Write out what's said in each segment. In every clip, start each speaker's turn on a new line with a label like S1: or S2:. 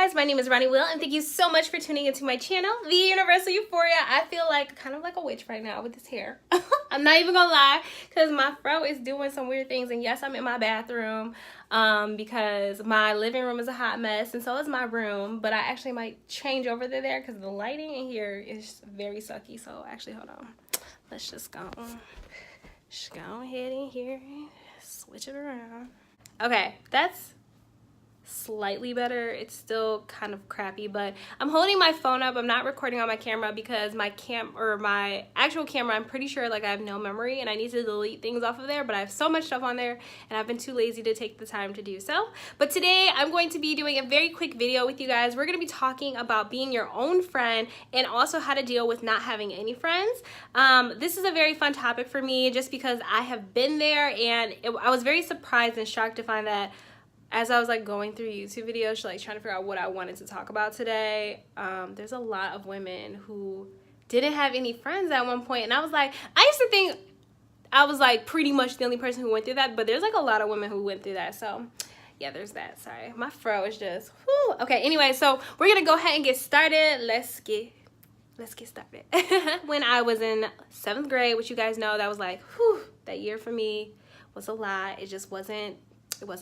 S1: guys, my name is Ronnie Will and thank you so much for tuning into my channel, The Universal Euphoria. I feel like kind of like a witch right now with this hair. I'm not even gonna lie, because my fro is doing some weird things, and yes, I'm in my bathroom because my living room is a hot mess and so is my room, but I actually might change over to there because the lighting in here is very sucky. So actually, hold on, let's just go ahead in here, switch it around. Okay, that's slightly better. It's still kind of crappy, but I'm holding my phone up. I'm not recording on my camera because my actual camera, I'm pretty sure like I have no memory and I need to delete things off of there, but I have so much stuff on there and I've been too lazy to take the time to do so. But today I'm going to be doing a very quick video with you guys. We're going to be talking about being your own friend and also how to deal with not having any friends. This is a very fun topic for me just because I have been there, and I was very surprised and shocked to find that as I was like going through YouTube videos, like trying to figure out what I wanted to talk about today, there's a lot of women who didn't have any friends at one point. And I was like, I used to think I was like pretty much the only person who went through that, but there's like a lot of women who went through that. So yeah, there's that. Sorry, my fro is just, whew. Okay, anyway, so we're gonna go ahead and get started. Let's get started. When I was in 7th grade, which you guys know, that was like, whew, that year for me was a lot. It just wasn't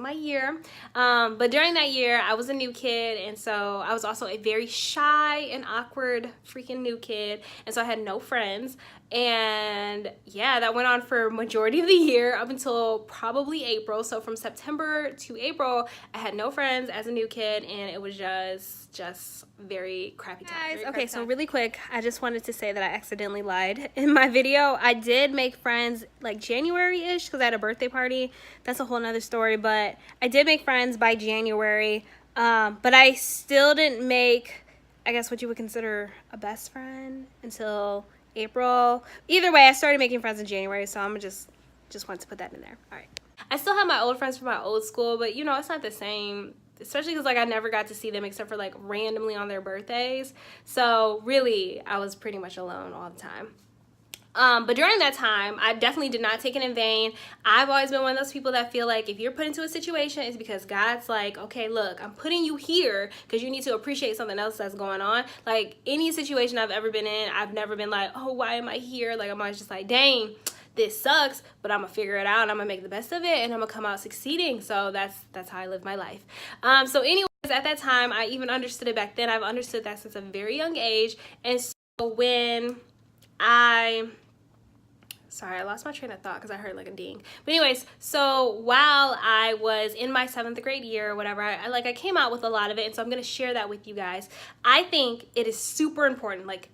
S1: my year, but during that year I was a new kid, and so I was also a very shy and awkward freaking new kid, and so I had no friends. And yeah, that went on for majority of the year up until probably April. So from September to April I had no friends as a new kid, and it was just very crappy time. Okay, so really quick, I just wanted to say that I accidentally lied in my video. I did make friends like January-ish because I had a birthday party. That's a whole nother story, but I did make friends by January, but I still didn't make, I guess, what you would consider a best friend until April. Either way, I started making friends in January, so I'm just wanted to put that in there. All right, I still have my old friends from my old school, but you know, it's not the same, especially because like I never got to see them except for like randomly on their birthdays. So really, I was pretty much alone all the time. But during that time, I definitely did not take it in vain. I've always been one of those people that feel like if you're put into a situation, it's because God's like, okay, look, I'm putting you here because you need to appreciate something else that's going on. Like any situation I've ever been in, I've never been like, oh, why am I here? Like I'm always just like, dang, this sucks, but I'm gonna figure it out and I'm gonna make the best of it and I'm gonna come out succeeding. So that's how I live my life. So anyways, at that time, I even understood it back then. I've understood that since a very young age. And so when sorry, I lost my train of thought because I heard like a ding. But anyways, so while I was in my 7th grade year or whatever, I came out with a lot of it, and so I'm gonna share that with you guys. I think it is super important, like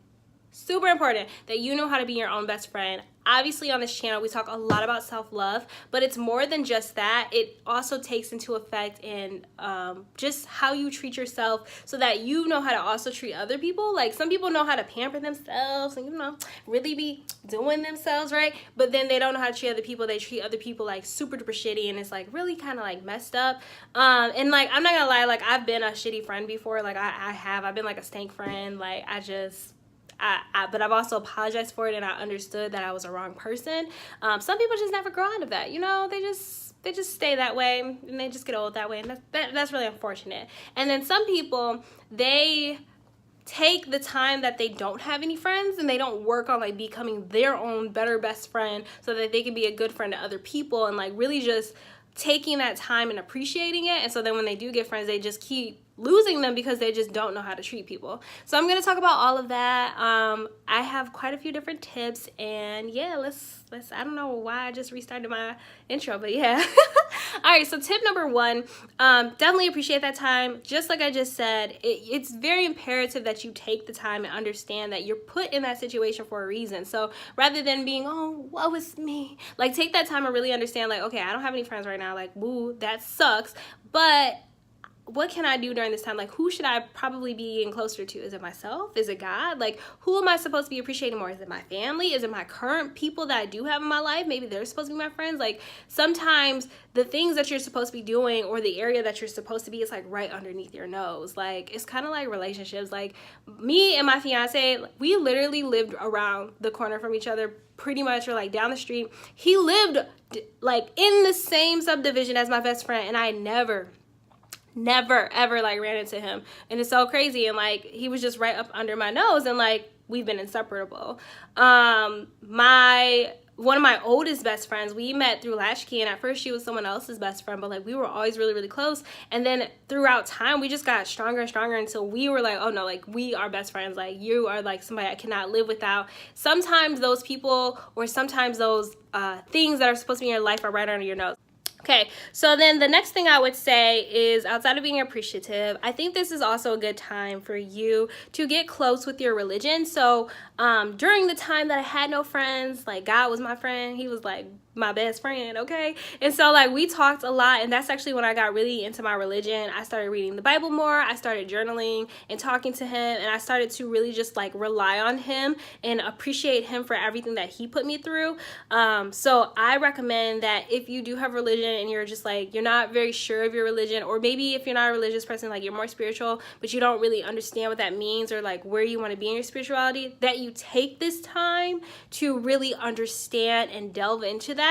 S1: super important, that you know how to be your own best friend. Obviously on this channel we talk a lot about self-love, but it's more than just that. It also takes into effect in just how you treat yourself, so that you know how to also treat other people. Like some people know how to pamper themselves and, you know, really be doing themselves right, but then they don't know how to treat other people. They treat other people like super duper shitty, and it's like really kind of like messed up. And like I'm not gonna lie, like I've been a shitty friend before. Like I've been like a stank friend. Like but I've also apologized for it, and I understood that I was a wrong person. Some people just never grow out of that, you know. They just stay that way and they just get old that way, and that's really unfortunate. And then some people, they take the time that they don't have any friends and they don't work on like becoming their own better best friend so that they can be a good friend to other people, and like really just taking that time and appreciating it. And so then when they do get friends, they just keep losing them because they just don't know how to treat people. So I'm going to talk about all of that. I have quite a few different tips, and yeah, let's I don't know why I just restarted my intro, but yeah. All right, so tip number 1, definitely appreciate that time. Just like I just said, it's very imperative that you take the time and understand that you're put in that situation for a reason. So rather than being, oh, woe is me, like take that time and really understand, like, okay, I don't have any friends right now, like, woo, that sucks, but what can I do during this time? Like, who should I probably be getting closer to? Is it myself? Is it God? Like, who am I supposed to be appreciating more? Is it my family? Is it my current people that I do have in my life? Maybe they're supposed to be my friends. Like, sometimes the things that you're supposed to be doing or the area that you're supposed to be is like right underneath your nose. Like, it's kind of like relationships. Like, me and my fiance, we literally lived around the corner from each other pretty much, or like down the street. He lived like in the same subdivision as my best friend, and I never never ever like ran into him, and it's so crazy. And like he was just right up under my nose, and like we've been inseparable. One of my oldest best friends, we met through Latchkey, and at first she was someone else's best friend, but like we were always really, really close. And then throughout time, we just got stronger and stronger until we were like, oh no, like we are best friends. Like you are like somebody I cannot live without. Sometimes those people, or sometimes those things that are supposed to be in your life are right under your nose. Okay, so then the next thing I would say is, outside of being appreciative, I think this is also a good time for you to get close with your religion. So during the time that I had no friends, like God was my friend. He was like my best friend, okay? And so like we talked a lot, and that's actually when I got really into my religion. I started reading the Bible more, I started journaling and talking to him, and I started to really just like rely on him and appreciate him for everything that he put me through. So I recommend that if you do have religion and you're just like, you're not very sure of your religion, or maybe if you're not a religious person, like you're more spiritual, but you don't really understand what that means or like where you want to be in your spirituality, that you take this time to really understand and delve into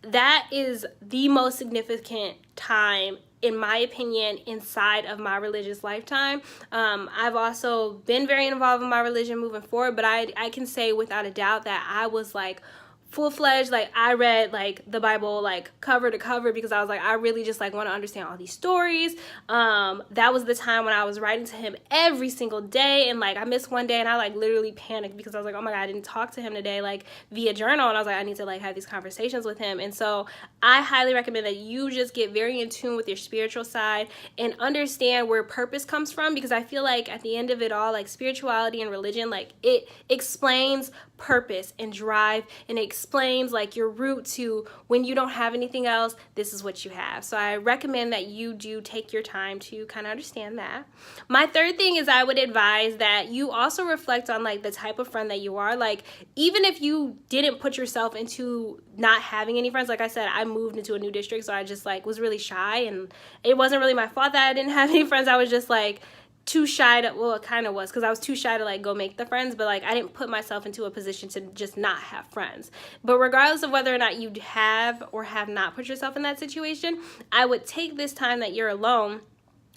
S1: that is the most significant time, in my opinion, inside of my religious lifetime. I've also been very involved in my religion moving forward, but I can say without a doubt that I was like full-fledged, like I read like the Bible like cover to cover, because I was like, I really just like want to understand all these stories. That was the time when I was writing to him every single day, and like I missed one day and I like literally panicked because I was like, oh my God, I didn't talk to him today like via journal, and I was like, I need to like have these conversations with him. And so I highly recommend that you just get very in tune with your spiritual side and understand where purpose comes from, because I feel like at the end of it all, like spirituality and religion, like it explains purpose and drive, and it explains like your route to when you don't have anything else, this is what you have. So I recommend that you do take your time to kind of understand that. My third thing is, I would advise that you also reflect on like the type of friend that you are. Like even if you didn't put yourself into not having any friends, like I said, I moved into a new district, so I just like was really shy, and it wasn't really my fault that I didn't have any friends. I was just like too shy to, well, it kind of was, because I was too shy to like go make the friends, but like I didn't put myself into a position to just not have friends. But regardless of whether or not you have or have not put yourself in that situation, I would take this time that you're alone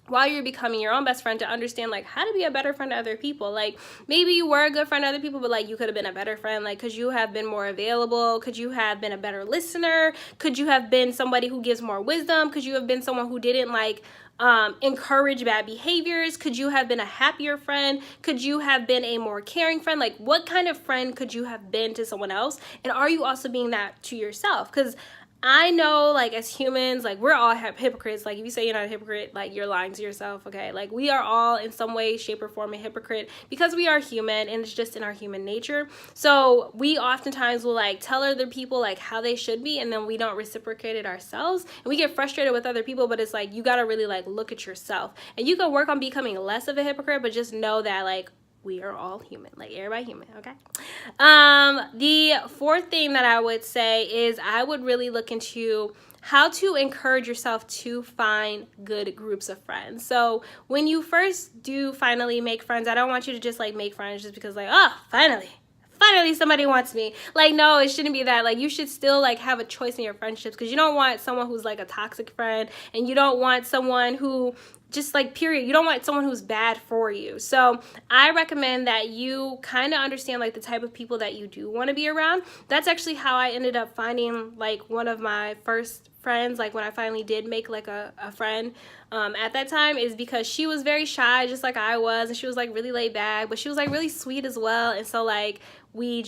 S1: while you're becoming your own best friend to understand like how to be a better friend to other people. Like maybe you were a good friend to other people, but like you could have been a better friend. Like could you have been more available? Could you have been a better listener? Could you have been somebody who gives more wisdom? Could you have been someone who didn't like encourage bad behaviors? Could you have been a happier friend? Could you have been a more caring friend? Like what kind of friend could you have been to someone else? And are you also being that to yourself? Because I know like as humans, like we're all hypocrites. Like if you say you're not a hypocrite, like you're lying to yourself, okay? Like we are all in some way, shape, or form a hypocrite, because we are human, and it's just in our human nature. So we oftentimes will like tell other people like how they should be, and then we don't reciprocate it ourselves, and we get frustrated with other people. But it's like you gotta really like look at yourself, and you can work on becoming less of a hypocrite, but just know that like we are all human, like everybody human, okay? The fourth thing that I would say is I would really look into how to encourage yourself to find good groups of friends. So when you first do finally make friends, I don't want you to just like make friends just because like, oh, finally somebody wants me. Like, no, it shouldn't be that. Like, you should still like have a choice in your friendships, because you don't want someone who's like a toxic friend, and you don't want someone who just like period, you don't want someone who's bad for you. So I recommend that you kind of understand like the type of people that you do want to be around. That's actually how I ended up finding like one of my first friends, like when I finally did make like a friend at that time, is because she was very shy just like I was, and she was like really laid back, but she was like really sweet as well. And so like we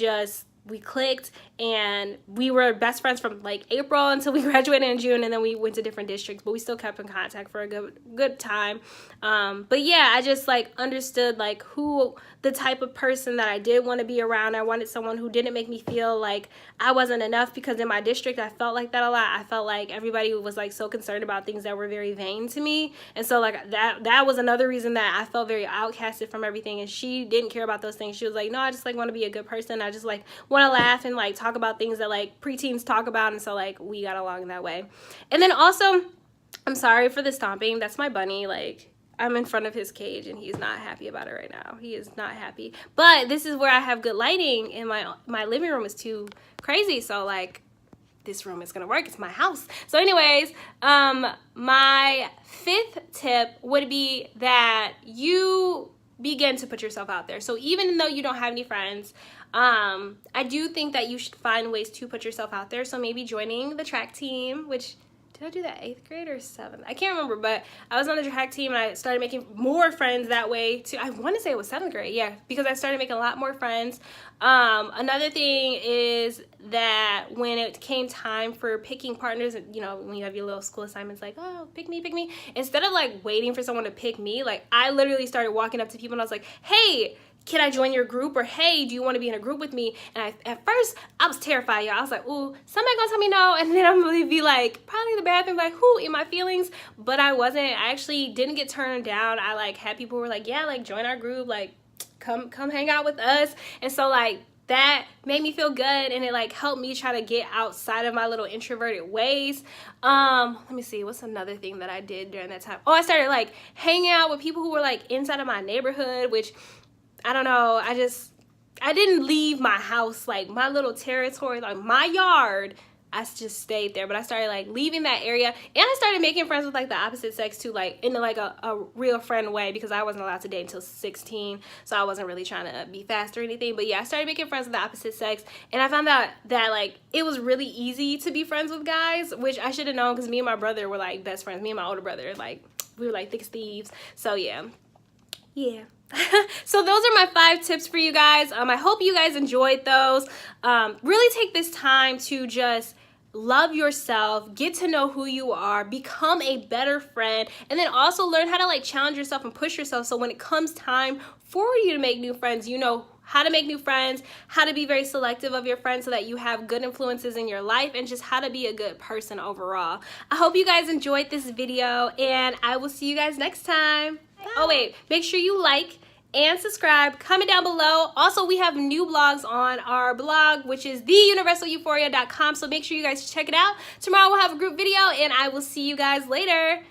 S1: clicked, and we were best friends from like April until we graduated in June, and then we went to different districts, but we still kept in contact for a good time. But yeah, I just like understood like who the type of person that I did want to be around. I wanted someone who didn't make me feel like I wasn't enough, because in my district I felt like that a lot. I felt like everybody was like so concerned about things that were very vain to me, and so like that was another reason that I felt very outcasted from everything. And she didn't care about those things. She was like, no, I just like want to be a good person. I just like want to laugh and like talk about things that like preteens talk about, and so like we got along that way. And then also, I'm sorry for the stomping. That's my bunny. Like I'm in front of his cage, and he's not happy about it right now. He is not happy. But this is where I have good lighting, and my living room is too crazy, so like this room is gonna work. It's my house. So anyways, my 5th tip would be that you begin to put yourself out there. So even though you don't have any friends, I do think that you should find ways to put yourself out there. So maybe joining the track team, which, did I do that 8th grade or 7th? I can't remember, but I was on the track team and I started making more friends that way too. I want to say it was 7th grade, yeah, because I started making a lot more friends. Another thing is that when it came time for picking partners, you know, when you have your little school assignments, like, oh, pick me, instead of like waiting for someone to pick me, like I literally started walking up to people and I was like, hey, can I join your group? Or hey, do you want to be in a group with me? And at first I was terrified, y'all. I was like, ooh, somebody gonna tell me no, and then I'm gonna be like, probably in the bathroom, like, who, in my feelings? But I wasn't. I actually didn't get turned down. I like had people who were like, yeah, like join our group, like come hang out with us. And so like that made me feel good, and it like helped me try to get outside of my little introverted ways. Let me see, what's another thing that I did during that time? Oh, I started like hanging out with people who were like inside of my neighborhood, which I don't know, I didn't leave my house, like my little territory, like my yard. I just stayed there, but I started like leaving that area, and I started making friends with like the opposite sex too, like in like a real friend way, because I wasn't allowed to date until 16, so I wasn't really trying to be fast or anything. But yeah, I started making friends with the opposite sex, and I found out that like it was really easy to be friends with guys, which I should have known because me and my brother were like best friends. Me and my older brother, like we were like thick as thieves. So yeah. So those are my 5 tips for you guys. I hope you guys enjoyed those. Really take this time to just love yourself, get to know who you are, become a better friend, and then also learn how to like challenge yourself and push yourself, so when it comes time for you to make new friends, you know how to make new friends, how to be very selective of your friends so that you have good influences in your life, and just how to be a good person overall. I hope you guys enjoyed this video, and I will see you guys next time. Bye. Oh wait, make sure you like and subscribe, comment down below. Also, we have new blogs on our blog, which is theuniversaleuphoria.com, so make sure you guys check it out. Tomorrow we'll have a group video, and I will see you guys later.